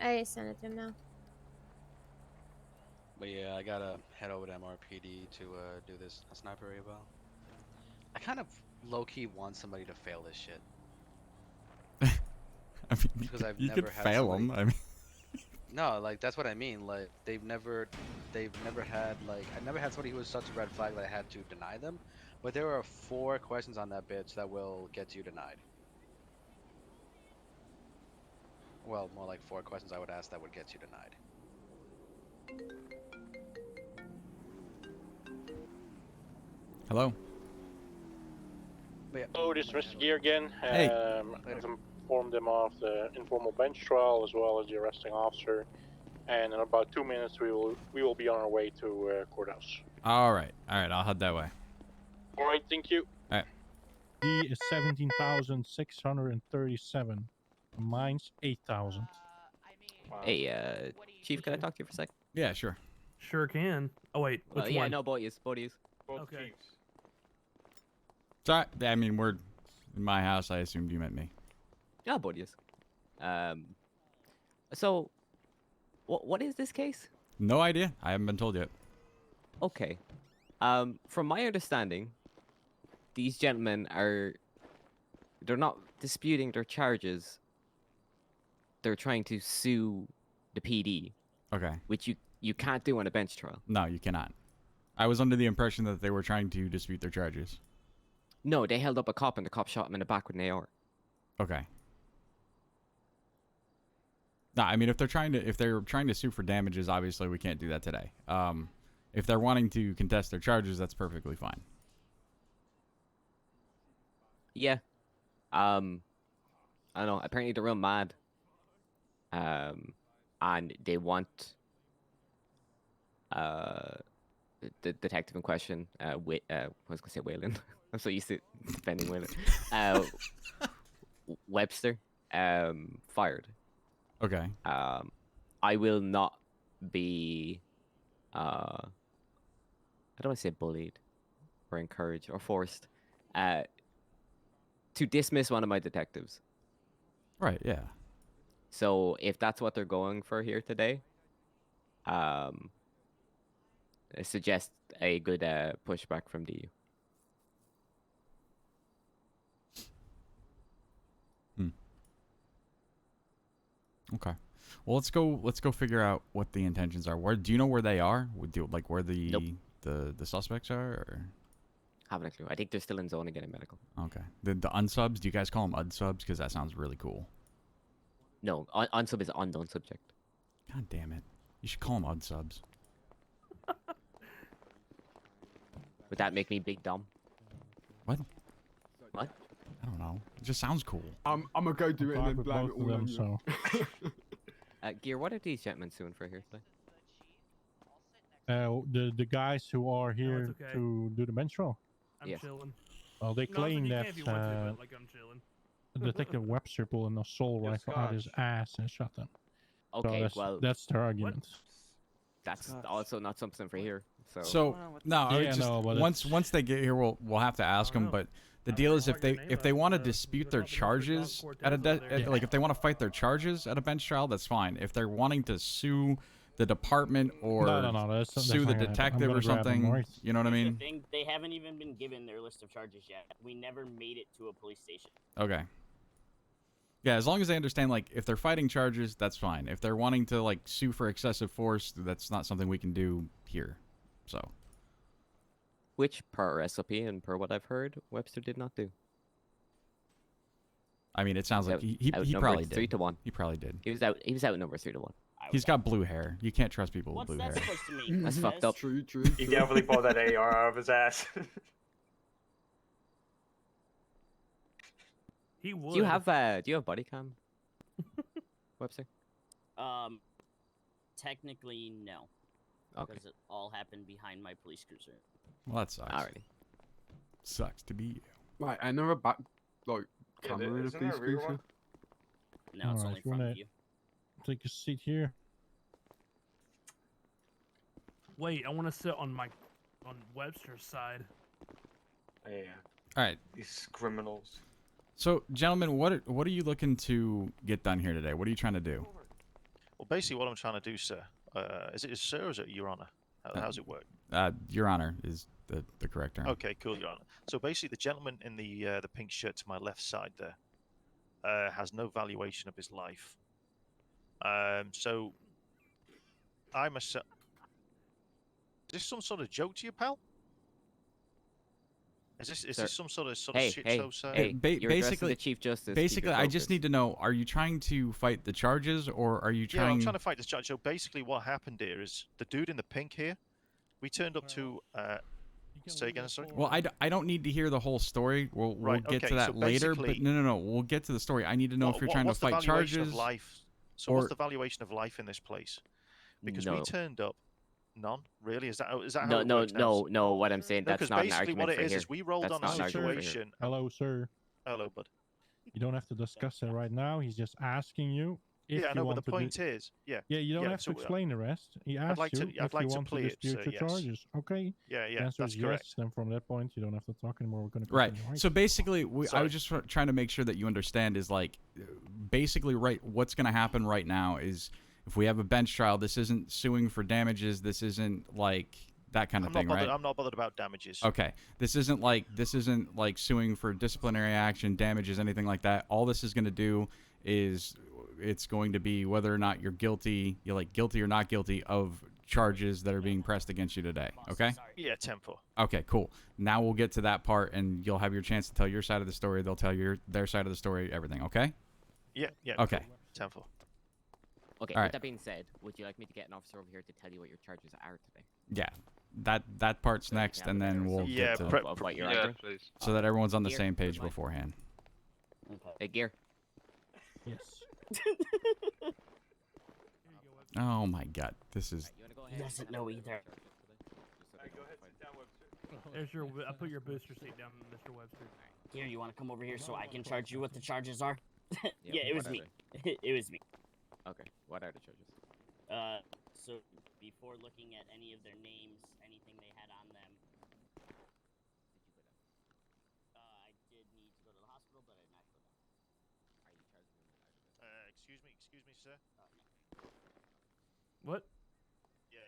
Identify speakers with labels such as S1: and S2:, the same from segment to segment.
S1: I sent it to him now.
S2: But yeah, I gotta head over to MRPD to do this sniper eval. I kind of low-key want somebody to fail this shit.
S3: I mean,
S2: Because I've
S3: you could
S2: never had
S3: fail
S2: somebody.
S3: them. I mean,
S2: No, like that's what I mean. Like they've never had like I never had somebody who was such a red flag that I had to deny them. But there are 4 questions on that bitch that will get you denied. Well, more like 4 questions I would ask that would get you denied.
S3: hello.
S2: But yeah,
S4: Hello, this is Mr. Gear again.
S3: Hey.
S2: Later.
S4: I've informed them of the informal bench trial as well as the arresting officer, and in about 2 minutes we will be on our way to courthouse.
S3: All right. I'll head that way.
S4: All right, thank you.
S5: D is 17,637. Mine's 8,000.
S6: Hey, Chief, can I talk to you for a sec?
S3: Yeah, sure.
S7: Sure can. Oh wait, which
S6: Yeah,
S7: one?
S6: no, boys.
S7: Okay.
S3: Sorry. I mean, we're in my house. I assumed you meant me.
S6: Yeah, boys. So, what is this case?
S3: No idea. I haven't been told yet.
S6: Okay. From my understanding, these gentlemen they're not disputing their charges. They're trying to sue the PD,
S3: Okay.
S6: which you can't do on a bench trial.
S3: No, you cannot. I was under the impression that they were trying to dispute their charges.
S6: No, they held up a cop and the cop shot him in the back with an AR.
S3: Okay. No, I mean if they're trying to sue for damages, obviously we can't do that today. If they're wanting to contest their charges, that's perfectly fine.
S6: Yeah. I don't know. Apparently they're real mad. And they want the detective in question, I was gonna say Whalen. I'm so used to defending Whalen. Webster, fired.
S3: Okay.
S6: I will not be I don't want to say bullied or encouraged or forced to dismiss one of my detectives.
S3: Right, yeah.
S6: So if that's what they're going for here today, I suggest a good pushback from DU.
S3: Okay. Well, let's go figure out what the intentions are. Where do you know where they are? Like where the
S6: Nope.
S3: the suspects are? Or?
S6: Haven't a clue. I think they're still in zone and getting medical.
S3: Okay. The unsubs, do you guys call them unsubs? Because that sounds really cool.
S6: No, unsub is unknown subject.
S3: God damn it. You should call them unsubs.
S6: Would that make me big dumb?
S3: What?
S6: What?
S3: I don't know. It just sounds cool.
S8: I'm gonna go do it and then
S5: With
S8: blame it
S5: both of
S8: all
S5: them,
S8: on you.
S5: so.
S6: Gear, what are these gentlemen suing for here today?
S5: The guys who are here
S7: it's okay.
S5: to do the bench trial.
S7: I'm
S6: Yes.
S7: chilling.
S5: Well, they
S7: No, it's like
S5: claim
S7: you
S5: that
S7: can if you want to, but like I'm chilling.
S5: Detective Webster pulled an assault
S8: Yo,
S5: rifle out his
S8: Scotch.
S5: ass and shot them. So
S6: Okay, well,
S5: that's their argument.
S6: that's also not something for here. So,
S3: So no, I
S5: Yeah,
S3: just
S5: no, but
S3: once they get here, we'll have to ask them.
S7: know.
S3: But the
S7: I
S3: deal
S7: don't
S3: is
S7: know
S3: if they
S7: your name,
S3: if they want to
S7: but,
S3: dispute
S7: they're
S3: their
S7: probably not
S3: charges
S7: Cortez
S3: at a
S7: over there.
S3: like if they want to fight their charges at a bench trial, that's fine. If they're wanting to sue the department or
S5: No, that's
S3: sue the
S5: not gonna happen. I'm
S3: detective
S5: gonna
S3: or
S5: grab them,
S3: something,
S5: alright?
S3: you know what I
S9: Here's the
S3: mean?
S9: thing, they haven't even been given their list of charges yet. We never made it to a police station.
S3: Okay. Yeah, as long as they understand, like, if they're fighting charges, that's fine. If they're wanting to, like, sue for excessive force, that's not something we can do here. So.
S6: which per our SOP and per what I've heard, Webster did not do.
S3: I mean, it sounds like he
S6: Outnumbered
S3: probably did.
S6: 3-1.
S3: He probably did.
S6: He was outnumbered 3-1.
S3: He's got blue hair. You can't trust people with
S9: What's
S3: blue
S9: that
S3: hair.
S9: supposed to mean?
S6: That's
S9: Cortez?
S6: fucked up.
S8: True.
S10: He definitely pulled that AR out of his ass.
S7: He would.
S6: Do you have body cam, Webster?
S9: Technically, no.
S6: Okay.
S9: Because it all happened behind my police cruiser.
S3: Well, that sucks.
S6: Alrighty.
S3: Sucks to be you.
S8: Right, another back like
S10: Yeah,
S8: camera in a
S10: isn't there
S8: police
S10: a rear
S8: cruiser.
S10: one?
S9: No, it's
S5: Alright,
S9: only
S5: you
S9: front
S5: wanna-
S9: view.
S5: Take a seat here.
S7: Wait, I want to sit on Webster's side.
S10: Yeah,
S3: All right.
S10: these criminals.
S3: So, gentlemen, what are you looking to get done here today? What are you trying to do?
S1: Well, basically, what I'm trying to do, sir, is it sir or is it Your Honor? How's it work?
S3: Your Honor is the correct term.
S1: Okay, cool, Your Honor. So basically, the gentleman in the pink shirt to my left side there has no valuation of his life. So I myself. Is this some sort of joke to you, pal? Is this some sort of shit show, sir?
S6: Hey, you're addressing the Chief Justice.
S3: Basically, I just need to know: are you trying to fight the charges, or are you trying?
S1: Yeah, I'm trying to fight this charge. So basically, what happened here is the dude in the pink here. We turned up to. Say again, sorry.
S3: Well, I don't need to hear the whole story. We'll get to that
S1: so
S3: later. But no. We'll get to the story. I need to know if you're trying to fight charges.
S1: So what's the valuation of life in this place? Because we turned up. None, really? Is that how it works?
S6: No. What I'm saying, that's not an
S1: basically
S6: argument
S1: what it
S6: for
S1: is
S6: here.
S1: we rolled on a situation.
S5: Hello, sir.
S1: Hello, bud.
S5: You don't have to discuss it right now. He's just asking you if
S1: yeah, I know,
S5: you
S1: but
S5: want
S1: the
S5: to
S1: point is, yeah.
S5: Yeah, you don't have to explain the rest. He asked
S1: like
S5: you
S1: to- I'd
S5: if
S1: like
S5: you
S1: to
S5: want to
S1: plea it,
S5: dispute
S1: sir,
S5: your
S1: yes.
S5: charges. Okay.
S1: Yeah,
S5: The answer
S1: that's
S5: is
S1: correct.
S5: yes. Then from that point, you don't have to talk anymore. We're going to
S3: Right.
S5: continue.
S3: So basically, I
S1: Sorry.
S3: was just trying to make sure that you understand is like, basically, right. What's going to happen right now is if we have a bench trial, this isn't suing for damages. This isn't like that kind of thing, right?
S1: I'm not bothered about damages.
S3: Okay. This isn't like suing for disciplinary action, damages, anything like that. All this is going to do is it's going to be whether or not you're guilty or not guilty of charges that are being pressed against you today. Okay?
S1: Yeah, 10-4.
S3: Okay, cool. Now we'll get to that part, and you'll have your chance to tell your side of the story. They'll tell their side of the story, everything. Okay?
S1: Yeah.
S3: Okay.
S1: 10-4.
S6: Okay.
S3: All right.
S6: With that being said, would you like me to get an officer over here to tell you what your charges are today?
S3: Yeah. That part's next, and then we'll get to
S6: what you're arguing,
S10: please.
S3: so that everyone's on the
S6: Gear,
S3: same page
S6: goodbye.
S3: beforehand.
S9: Okay.
S6: Hey, Gear.
S5: Yes.
S3: Oh my God, this is.
S6: You wanna go
S9: He
S6: ahead
S9: doesn't
S6: and
S9: know
S6: have a
S9: either.
S10: Go ahead, sit down, Webster.
S7: There's your. I put your booster seat down, Mr. Webster.
S9: Here, you want to come over here so I can charge you what the charges are?
S6: Yeah,
S9: Yeah, it was
S6: what
S9: me.
S6: are
S9: It was me.
S6: Okay. What are the charges?
S9: So before looking at any of their names, anything they had on them, I did need to go to the hospital, but I did not go down.
S6: Are you charging them with either?
S1: Excuse me, sir.
S7: What?
S1: Yeah.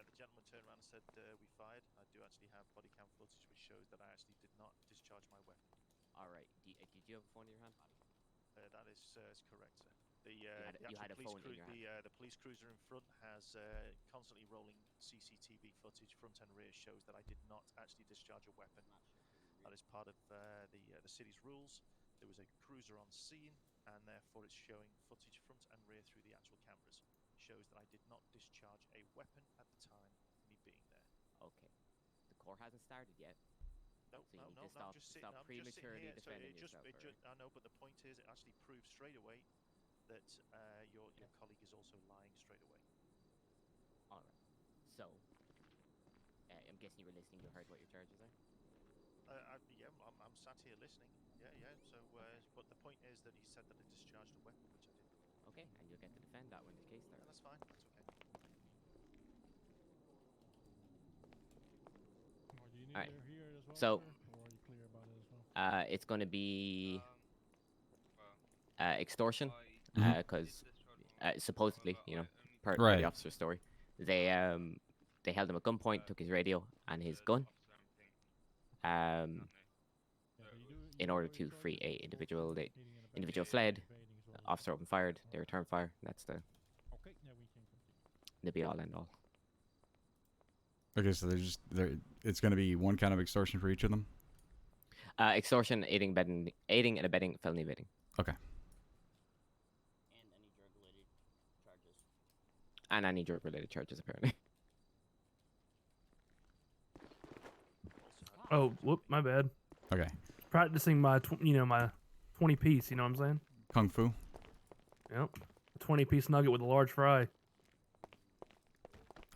S1: The gentleman turned around and said we fired. I do actually have body cam footage which shows that I actually did not discharge my weapon.
S6: All right. Did you have a phone in your hand?
S1: That is correct, sir.
S6: You had a phone in your hand.
S1: The police cruiser in front has constantly rolling CCTV footage, front and rear, shows that I did not actually discharge a weapon. That is part of the city's rules. There was a cruiser on scene, and therefore it's showing footage front and rear through the actual cameras. Shows that I did not discharge a weapon at the time of me being there.
S6: Okay. The court hasn't started yet.
S1: No,
S6: So you need to
S1: I'm just sitting.
S6: stop
S1: I'm just sitting
S6: prematurely
S1: here. So
S6: defending yourself,
S1: I know, but the point is, it actually proves straight away that your colleague is also lying straight away.
S6: All right. So, I'm guessing you were listening. You heard what your charges are.
S1: I'm sat here listening. Yeah. So, but the point is that he said that I discharged a weapon, which I didn't.
S6: Okay, and you'll get to defend that when the case starts.
S1: And that's fine. That's okay.
S5: Do you need
S6: Alright.
S5: her here as well,
S6: So-
S5: sir? Or are you clear about it as well?
S6: It's going to be extortion,
S3: Mhm.
S6: because supposedly, per
S3: Right.
S6: the officer's story, they held him at gunpoint, took his radio and his gun,
S5: Yeah, but you
S6: in
S5: do
S6: order
S5: know your
S6: to free
S5: charges?
S6: a individual. The
S5: Aiding and abetting,
S6: individual fled.
S5: evading as well.
S6: Officer opened fired. They returned fire. That's the
S5: Okay, yeah, we can continue.
S6: be all end all.
S3: Okay, so it's going to be one kind of extortion for each of them.
S6: Extortion, aiding and abetting, felony evading,
S3: Okay.
S9: And any drug-related charges.
S6: and any drug-related charges apparently.
S7: Oh, whoop, my bad.
S3: Okay.
S7: Practicing my, my 20-piece. You know what I'm saying?
S3: Kung Fu.
S7: Yep. 20-piece nugget with a large fry.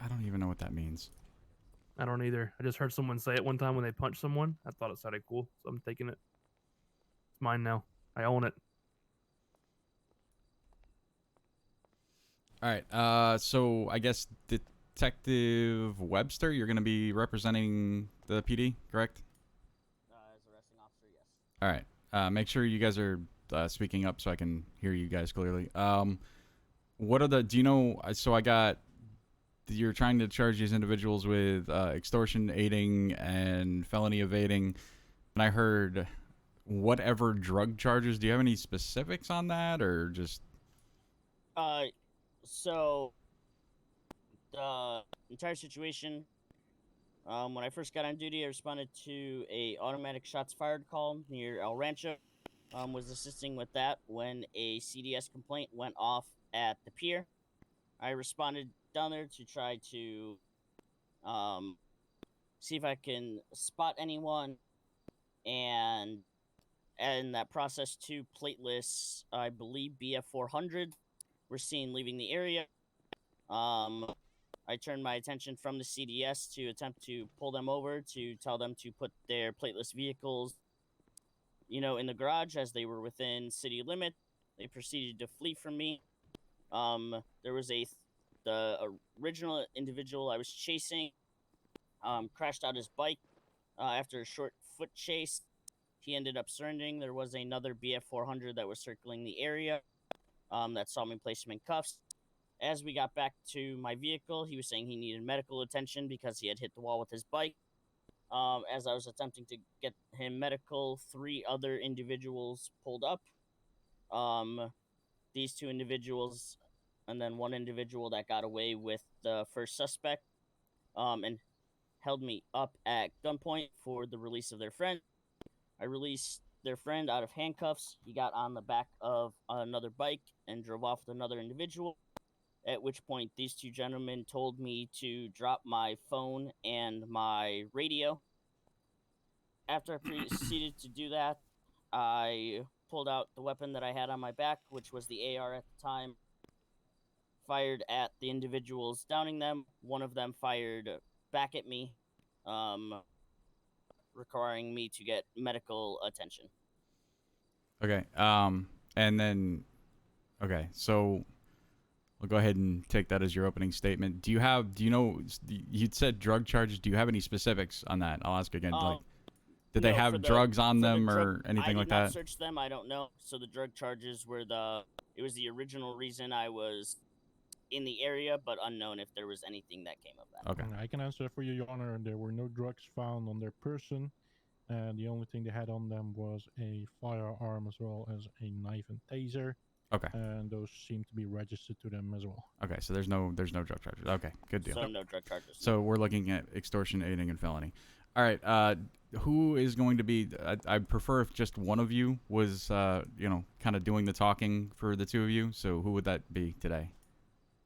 S3: I don't even know what that means.
S7: I don't either. I just heard someone say it one time when they punched someone. I thought it sounded cool, so I'm taking it. It's mine now. I own it.
S3: All right. So I guess Detective Webster, you're going to be representing the PD, correct?
S9: As arresting officer, yes.
S3: All right. Make sure you guys are speaking up so I can hear you guys clearly. what are the? Do you know? So I got. You're trying to charge these individuals with extortion, aiding, and felony evading, and I heard whatever drug charges. Do you have any specifics on that, or just?
S9: So the entire situation. When I first got on duty, I responded to a automatic shots fired call near El Rancho. Was assisting with that when a CDS complaint went off at the pier. I responded down there to try to see if I can spot anyone, and in that process, 2 plateless, I believe BF 400, were seen leaving the area. I turned my attention from the CDS to attempt to pull them over to tell them to put their plateless vehicles, in the garage as they were within city limit. They proceeded to flee from me. There was the original individual I was chasing crashed out his bike after a short foot chase. He ended up surrendering. There was another BF 400 that was circling the area that saw me place him in cuffs. As we got back to my vehicle, he was saying he needed medical attention because he had hit the wall with his bike. As I was attempting to get him medical, 3 other individuals pulled up. These 2 individuals, and then 1 individual that got away with the first suspect, and held me up at gunpoint for the release of their friend. I released their friend out of handcuffs. He got on the back of another bike and drove off with another individual, at which point these 2 gentlemen told me to drop my phone and my radio. After I proceeded to do that, I pulled out the weapon that I had on my back, which was the AR at the time, fired at the individuals downing them. One of them fired back at me, requiring me to get medical attention.
S3: Okay. And then, okay, so I'll go ahead and take that as your opening statement. Do you know, you said drug charges. Do you have any specifics on that? I'll ask again. Did they have drugs on them or anything like that?
S9: I did not search them. I don't know. So the drug charges were it was the original reason I was in the area, but unknown if there was anything that came of that.
S3: Okay.
S5: I can answer for you, Your Honor. There were no drugs found on their person. And the only thing they had on them was a firearm as well as a knife and taser.
S3: Okay.
S5: And those seem to be registered to them as well.
S3: Okay, so there's no drug charges. Okay, good deal.
S9: So no drug charges.
S3: So we're looking at extortion, aiding, and felony. All right. Who is going to be? I'd prefer if just one of you was, kind of doing the talking for the 2 of you. So who would that be today?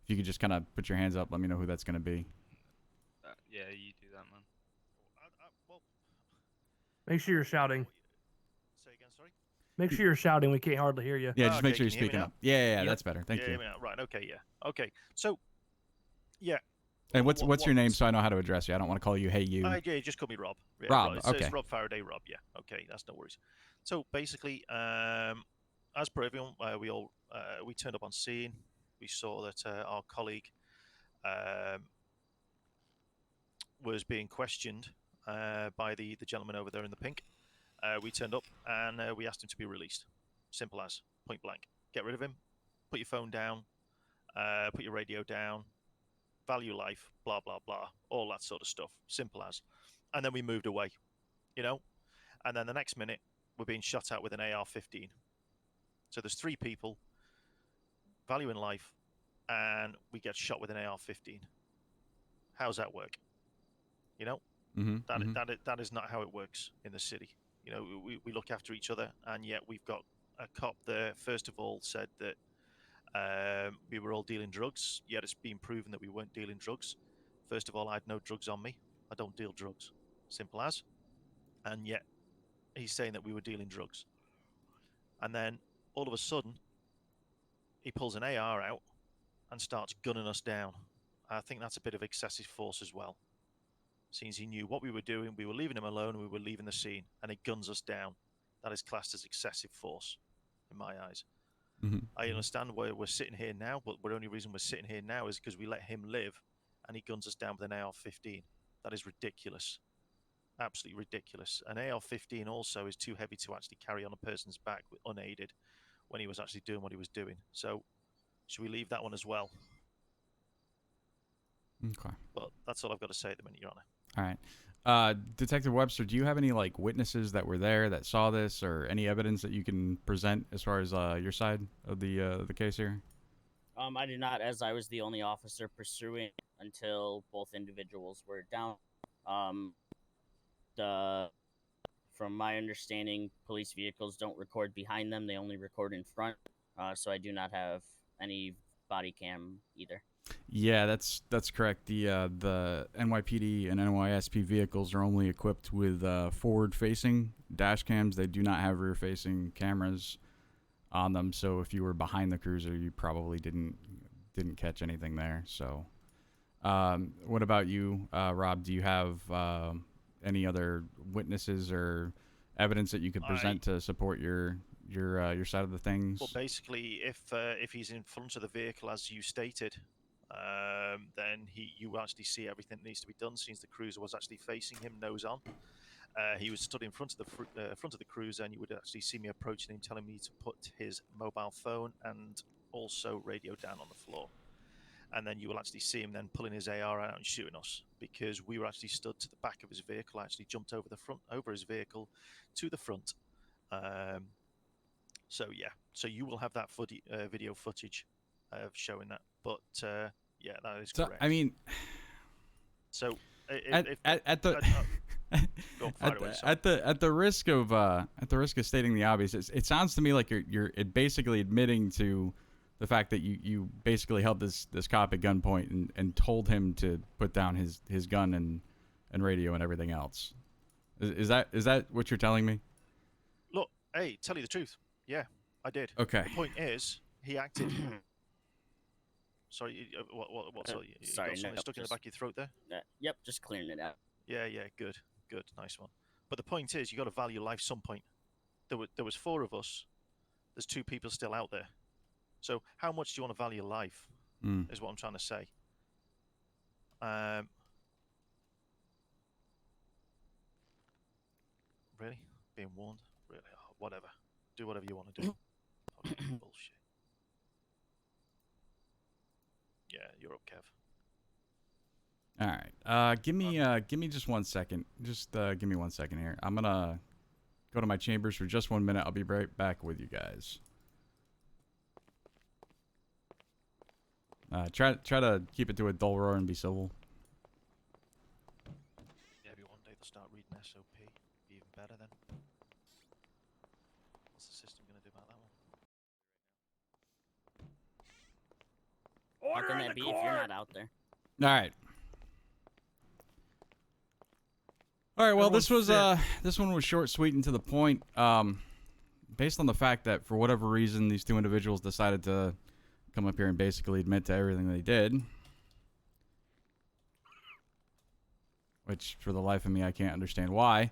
S3: If you could just kind of put your hands up, let me know who that's going to be.
S10: Yeah, you do that, man.
S7: Make sure you're shouting.
S1: Say again, sorry?
S7: Make sure you're shouting. We can't hardly hear you.
S3: Yeah, just make sure
S1: can
S3: you're
S1: you hear me
S3: speaking
S1: now?
S3: up. Yeah,
S1: Yep.
S3: that's better. Thank you.
S1: Hear me now? Right, okay, yeah. Okay, so, yeah.
S3: And what's your name so I know how to address you? I don't want to call you Hey You.
S1: Yeah, just call me Rob. Yeah,
S3: Rob,
S1: It's
S3: okay.
S1: Rob Faraday, Rob, yeah. Okay, that's no worries. So, basically, as per everyone, we turned up on scene. We saw that our colleague was being questioned by the gentleman over there in the pink. We turned up and we asked him to be released. Simple as, point blank. Get rid of him, put your phone down, put your radio down, value life, blah, blah, blah, all that sort of stuff. Simple as. And then we moved away, And then the next minute, we're being shot at with an AR-15. So there's 3 people, value in life, and we get shot with an AR-15. How's that work? That is not how it works in the city. We look after each other, and yet we've got a cop there, first of all, said that we were all dealing drugs, yet it's been proven that we weren't dealing drugs. First of all, I had no drugs on me. I don't deal drugs. Simple as. And yet, he's saying that we were dealing drugs. And then, all of a sudden, he pulls an AR out and starts gunning us down. I think that's a bit of excessive force as well. Since he knew what we were doing, we were leaving him alone, and we were leaving the scene, and he guns us down. That is classed as excessive force, in my eyes.
S3: Mm-hmm.
S1: I understand why we're sitting here now, but the only reason we're sitting here now is because we let him live, and he guns us down with an AR-15. That is ridiculous. Absolutely ridiculous. An AR-15 also is too heavy to actually carry on a person's back unaided when he was actually doing what he was doing. So Should we leave that one as well?
S3: Okay.
S1: But that's all I've got to say at the minute, Your Honor.
S3: All right. Detective Webster, do you have any like witnesses that were there that saw this, or any evidence that you can present as far as your side of the case here?
S9: I do not, as I was the only officer pursuing until both individuals were down. From my understanding, police vehicles don't record behind them; they only record in front. So I do not have any body cam either.
S3: Yeah, that's correct. The NYPD and NYSP vehicles are only equipped with forward-facing dash cams. They do not have rear-facing cameras on them. So if you were behind the cruiser, you probably didn't catch anything there. So, what about you, Rob? Do you have any other witnesses or evidence that you could present to support your side of the things?
S1: Well, basically, if he's in front of the vehicle as you stated, then you actually see everything that needs to be done. Since the cruiser was actually facing him, nose on, he was stood in front of the cruiser, and you would actually see me approaching him, telling me to put his mobile phone and also radio down on the floor. And then you will actually see him then pulling his AR out and shooting us, because we were actually stood to the back of his vehicle. I actually jumped over his vehicle to the front. So yeah, so you will have that video footage of showing that. But yeah, that is correct.
S3: I mean,
S1: so
S3: at the risk of stating the obvious, it sounds to me like you're basically admitting to the fact that you basically held this cop at gunpoint and told him to put down his gun and radio and everything else. Is that what you're telling me?
S1: Look, hey, tell you the truth. Yeah, I did.
S3: Okay.
S1: The point is, he acted. Sorry, what? Sorry, you
S9: sorry,
S1: got something stuck in the back of your throat there?
S9: Yep, just clearing it out.
S1: Yeah, good, nice one. But the point is, you got to value life some point. There was 4 of us. There's 2 people still out there. So how much do you want to value life? Is what I'm trying to say. Really? Being warned? Really? Oh, whatever. Do whatever you want to do. Bullshit. Yeah, you're up, Kev.
S3: All right. Give me just 1 second. Just give me 1 second here. I'm gonna go to my chambers for just 1 minute. I'll be right back with you guys. Try to keep it to a dull roar and be civil.
S1: Yeah, maybe one day they'll start reading SOP. Be even better then. What's the system going to do about that one?
S9: How can that be if you're not out there?
S3: All right. All right. Well, this one was short, sweet, and to the point. Based on the fact that for whatever reason these 2 individuals decided to come up here and basically admit to everything they did, which for the life of me I can't understand why.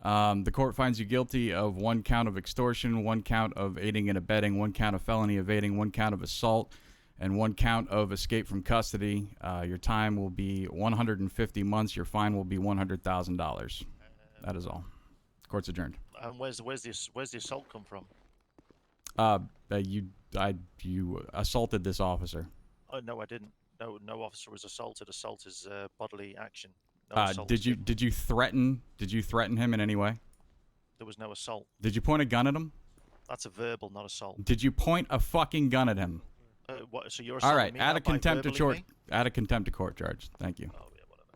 S3: The court finds you guilty of 1 count of extortion, 1 count of aiding and abetting, 1 count of felony evading, 1 count of assault, and 1 count of escape from custody. Your time will be 150 months. Your fine will be $100,000. That is all. Court's adjourned.
S1: And where's the assault come from?
S3: You assaulted this officer.
S1: Oh no, I didn't. No officer was assaulted. Assault is bodily action. No assault.
S3: Did you threaten him in any way?
S1: There was no assault.
S3: Did you point a gun at him?
S1: That's a verbal, not assault.
S3: Did you point a fucking gun at him?
S1: What? So you're
S3: all right?
S1: Me
S3: Add a contempt of court.
S1: Me?
S3: Add a contempt of court charge. Thank you.
S1: Oh yeah, whatever.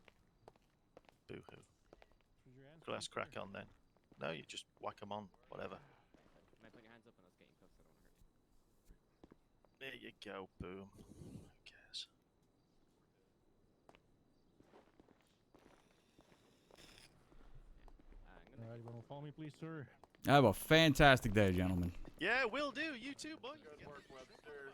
S1: Boo-hoo. Let's crack on then. No, you just whack them on. Whatever. There you go. Boom. Who cares?
S5: All right, you want to follow me, please, sir?
S3: Have a fantastic day, gentlemen.
S1: Yeah, will do. You too, boy.
S4: Good work, Webster.